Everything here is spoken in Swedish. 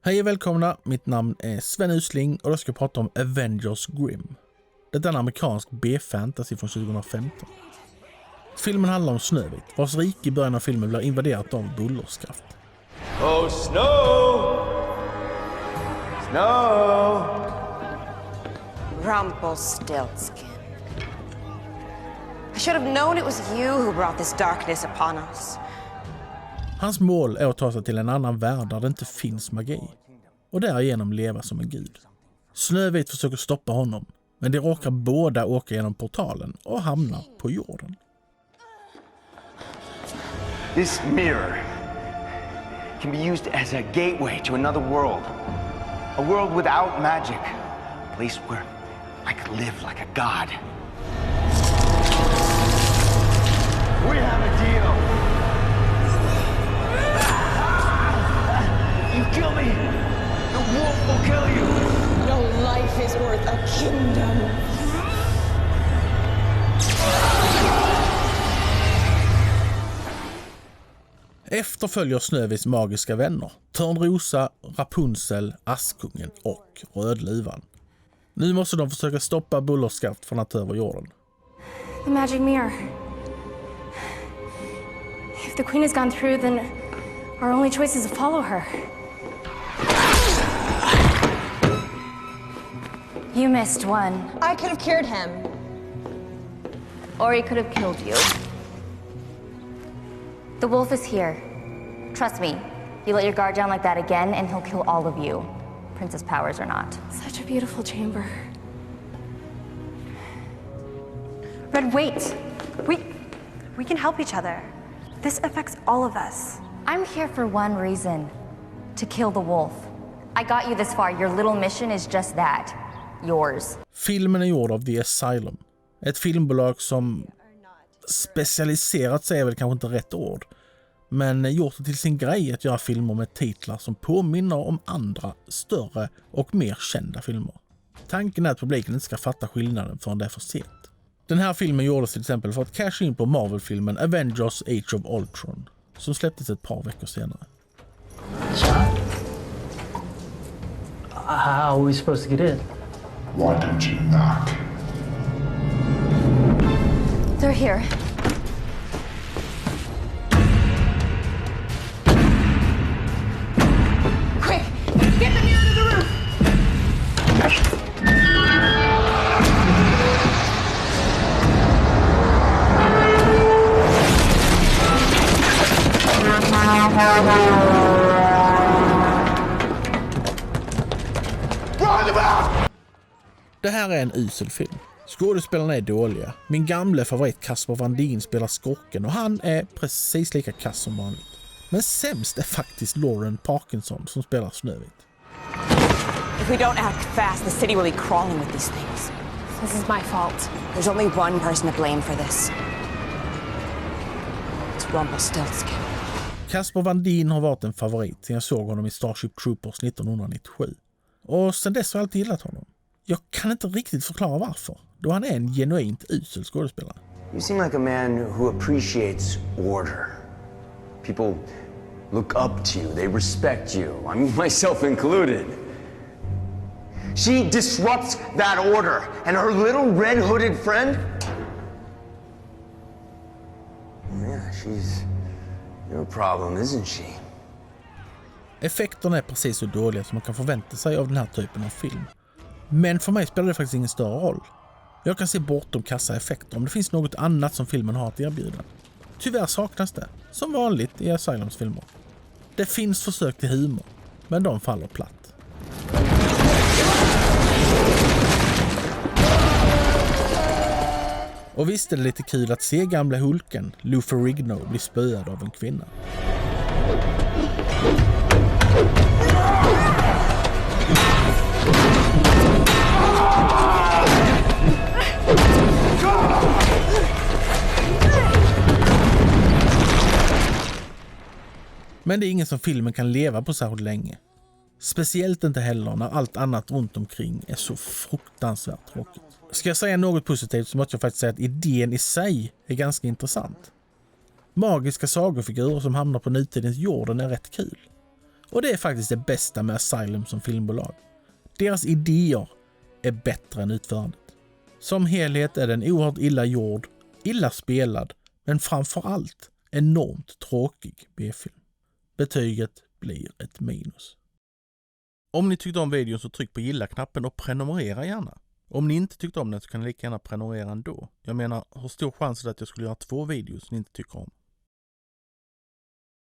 Hej och välkomna, mitt namn är Sven Usling och jag ska prata om Avengers Grimm. Det är en amerikansk B-fantasy från 2015. Filmen handlar om Snövit, vars rike i början av filmen blir invaderat av bullerskraft. Oh, Snow! Snow! Rumpelstiltskin. I should have known it was you who brought this darkness upon us. Hans mål är att ta sig till en annan värld där det inte finns magi och därigenom leva som en gud. Snövit försöker stoppa honom, men de råkar båda åka genom portalen och hamnar på jorden. This mirror can be used as a gateway to another world. A world without magic. A place where I could live like a god. We have a deal. You kill me, the wolf will kill you. No life is worth a kingdom. Efter följer Snövits magiska vänner, Törnrosa, Rapunzel, Askungen och Rödluvan. Nu måste de försöka stoppa bullerskaft från att ta över jorden. The magic mirror. If the queen has gone through, then our only choice is to follow her. You missed one. I could have cured him. Or he could have killed you. The wolf is here. Trust me. You let your guard down like that again, and he'll kill all of you. Princess powers or not. Such a beautiful chamber. Red, wait. We can help each other. This affects all of us. I'm here for one reason. To kill the wolf. I got you this far. Your little mission is just that. Yours. Filmen är gjord av The Asylum. Ett filmbolag som specialiserat sig är väl kanske inte rätt ord. Men gjort det till sin grej att göra filmer med titlar som påminner om andra, större och mer kända filmer. Tanken är att publiken inte ska fatta skillnaden förrän det är för sent. Den här filmen gjordes till exempel för att casha in på Marvel-filmen Avengers Age of Ultron, som släpptes ett par veckor senare. How are we supposed to get in? Why don't you knock? They're here. Quick! Get the mirror to the roof! Det här är en usel film. Skådespelarna är dåliga. Min gamla favorit Casper Van Dien spelar skurken och han är precis lika kass som vanligt. Men sämst är faktiskt Lauren Parkinson som spelar Snövit. If we don't act fast, the city will be crawling with these things. This is my fault. There's only one person to blame for this. It's Rumpelstiltskin. Casper Van Dien har varit en favorit sedan jag såg honom i Starship Troopers 1997. Och sen dess har jag alltid gillat honom. Jag kan inte riktigt förklara varför, då han är en genuint usel skådespelare. You seem like a man who appreciates order. People look up to you, they respect you. I mean, myself included. She disrupts that order, and her little red-hooded friend? Yeah, she's your problem, isn't she? Effekterna är precis så dåliga som man kan förvänta sig av den här typen av film. Men för mig spelar det faktiskt ingen större roll. Jag kan se bortom kassaeffekter om det finns något annat som filmen har att erbjuda. Tyvärr saknas det, som vanligt i Asylums filmer. Det finns försök till humor, men de faller platt. Och visst är det lite kul att se gamla Hulken, Lou Ferrigno, bli spöad av en kvinna. Men det är ingen som filmen kan leva på särskilt länge. Speciellt inte heller när allt annat runt omkring är så fruktansvärt tråkigt. Ska jag säga något positivt så måste jag faktiskt säga att idén i sig är ganska intressant. Magiska sagofigurer som hamnar på nutidens jorden är rätt kul. Och det är faktiskt det bästa med Asylum som filmbolag. Deras idéer är bättre än utförandet. Som helhet är den oerhört illa gjord, illa spelad, men framförallt enormt tråkig B-film. Betyget blir ett minus. Om ni tyckte om videon så tryck på gilla-knappen och prenumerera gärna. Om ni inte tyckte om den så kan ni lika gärna prenumerera ändå. Jag menar, hur stor chans är det att jag skulle göra 2 videos ni inte tycker om?